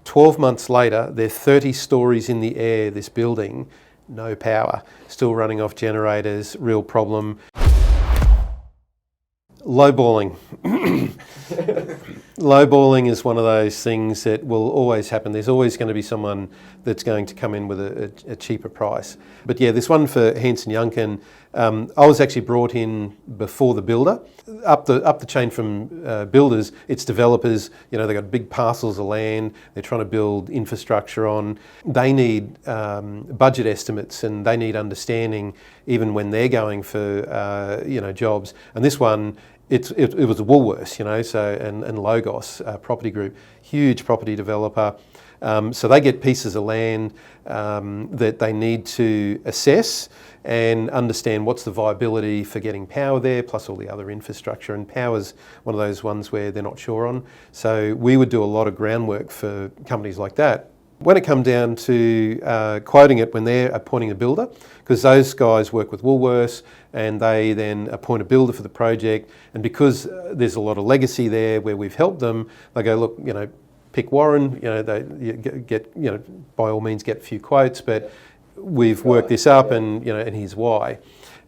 12 months later, they're 30 stories in the air, this building, no power, still running off generators, real problem. Lowballing. Lowballing is one of those things that will always happen. There's always going to be someone that's going to come in with a cheaper price. But yeah, this one for Hanson Yuncken, I was actually brought in before the builder. Up the chain from builders, it's developers. You know, they've got big parcels of land. They're trying to build infrastructure on. They need budget estimates, and they need understanding even when they're going for jobs. And this one, it was Woolworths, and Logos Property Group, huge property developer. So they get pieces of land that they need to assess and understand what's the viability for getting power there, plus all the other infrastructure. And power's one of those ones where they're not sure on. So we would do a lot of groundwork for companies like that. When it comes down to quoting it when they're appointing a builder, because those guys work with Woolworths and they then appoint a builder for the project, and because there's a lot of legacy there where we've helped them, they go, look, pick Warren, by all means get a few quotes, but we've worked this up and here's why.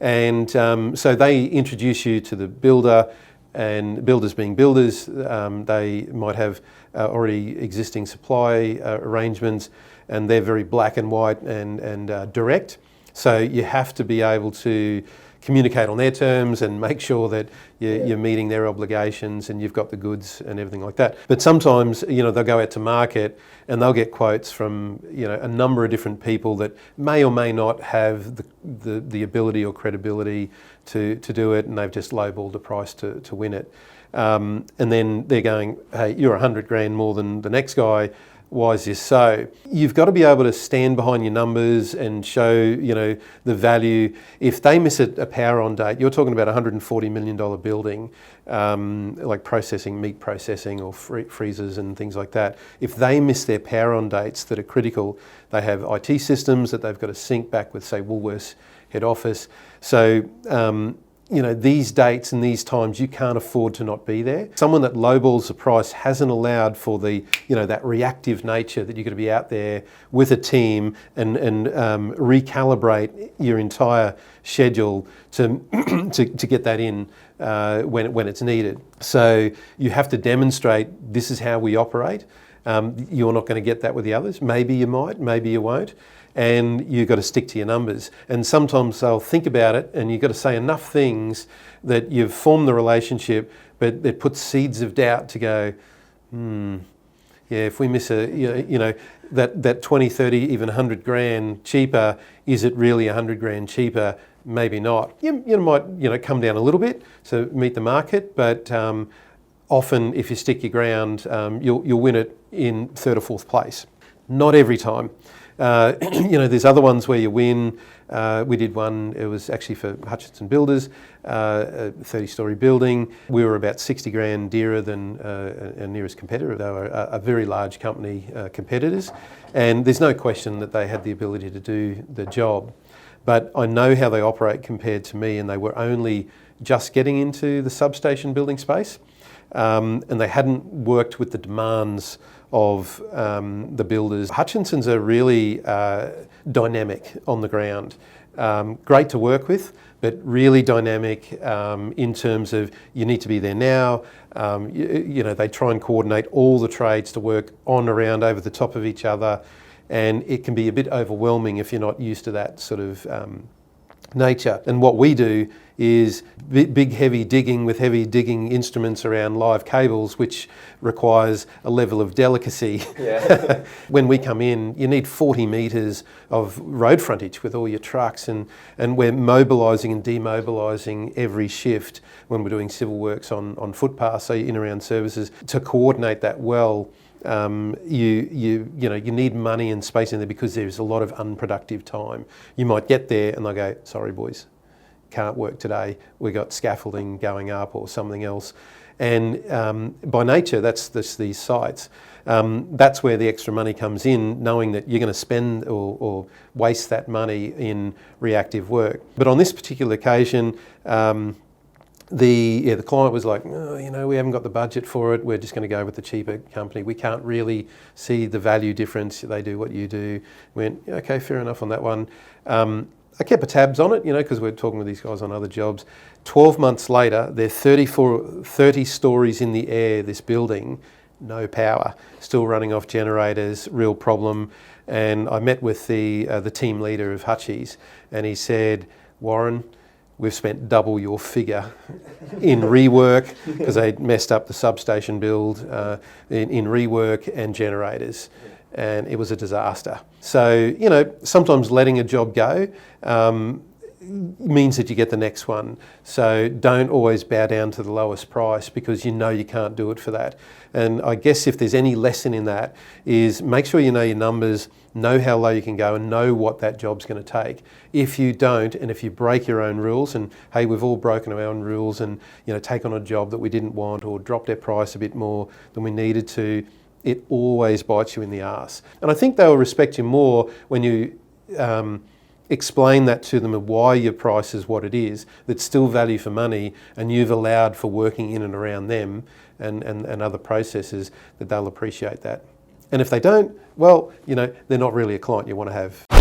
And so they introduce you to the builder, and builders being builders, they might have already existing supply arrangements, and they're very black and white and direct. So you have to be able to communicate on their terms and make sure that you're meeting their obligations and you've got the goods and everything like that. But sometimes, they'll go out to market and they'll get quotes from, a number of different people that may or may not have the ability or credibility to do it, and they've just lowballed the price to win it. And then they're going, hey, you're 100 grand more than the next guy. Why is this so? You've got to be able to stand behind your numbers and show, the value. If they miss a power on date, you're talking about a $140 million building, like meat processing or freezers and things like that. If they miss their power on dates that are critical, they have IT systems that they've got to sync back with, say, Woolworths head office. So, these dates and these times, you can't afford to not be there. Someone that lowballs the price hasn't allowed for the, that reactive nature that you've got to be out there with a team and recalibrate your entire schedule to get that in when it's needed. So you have to demonstrate this is how we operate. You're not going to get that with the others. Maybe you might, maybe you won't. And you've got to stick to your numbers. And sometimes they'll think about it, and you've got to say enough things that you've formed the relationship, but it puts seeds of doubt to go, if we miss that 20, 30, even 100 grand cheaper, is it really 100 grand cheaper? Maybe not. You might come down a little bit to meet the market, but often if you stick your ground, you'll win it in third or fourth place. Not every time. There's other ones where you win. We did one, it was actually for Hutchinson Builders, a 30-storey building. We were about 60 grand dearer than our nearest competitor. They were a very large company, competitors, and there's no question that they had the ability to do the job. But I know how they operate compared to me, and they were only just getting into the substation building space, and they hadn't worked with the demands of the builders. Hutchinsons are really dynamic on the ground. Great to work with, but really dynamic in terms of you need to be there now. They try and coordinate all the trades to work on, around, over the top of each other, and it can be a bit overwhelming if you're not used to that sort of nature. And what we do is big heavy digging with heavy digging instruments around live cables, which requires a level of delicacy. Yeah. When we come in, you need 40 metres of road frontage with all your trucks, and we're mobilising and demobilising every shift when we're doing civil works on footpaths, so in around services, to coordinate that well. You need money and space in there because there's a lot of unproductive time. You might get there and they'll go, sorry boys, can't work today. We got scaffolding going up or something else. And by nature, that's these sites. That's where the extra money comes in, knowing that you're going to spend or waste that money in reactive work. But on this particular occasion, the client was like, oh, you know, we haven't got the budget for it. We're just going to go with the cheaper company. We can't really see the value difference. They do what you do. Went, okay, fair enough on that one. I kept a tabs on it, you know, because we're talking with these guys on other jobs. 12 months later, they're 30 stories in the air, this building, no power, still running off generators, real problem. And I met with the team leader of Hutchies, and he said, Warren, we've spent double your figure in rework, because they messed up the substation build, in rework and generators. And it was a disaster. So, you know, sometimes letting a job go means that you get the next one. So don't always bow down to the lowest price, because you know you can't do it for that. And I guess if there's any lesson in that, is make sure you know your numbers, know how low you can go, and know what that job's going to take. If you don't, and if you break your own rules, and hey, we've all broken our own rules and, you know, take on a job that we didn't want, or dropped our price a bit more than we needed to, it always bites you in the arse. And I think they'll respect you more when you explain that to them of why your price is what it is, that's still value for money, and you've allowed for working in and around them and other processes, that they'll appreciate that. And if they don't, well, you know, they're not really a client you want to have.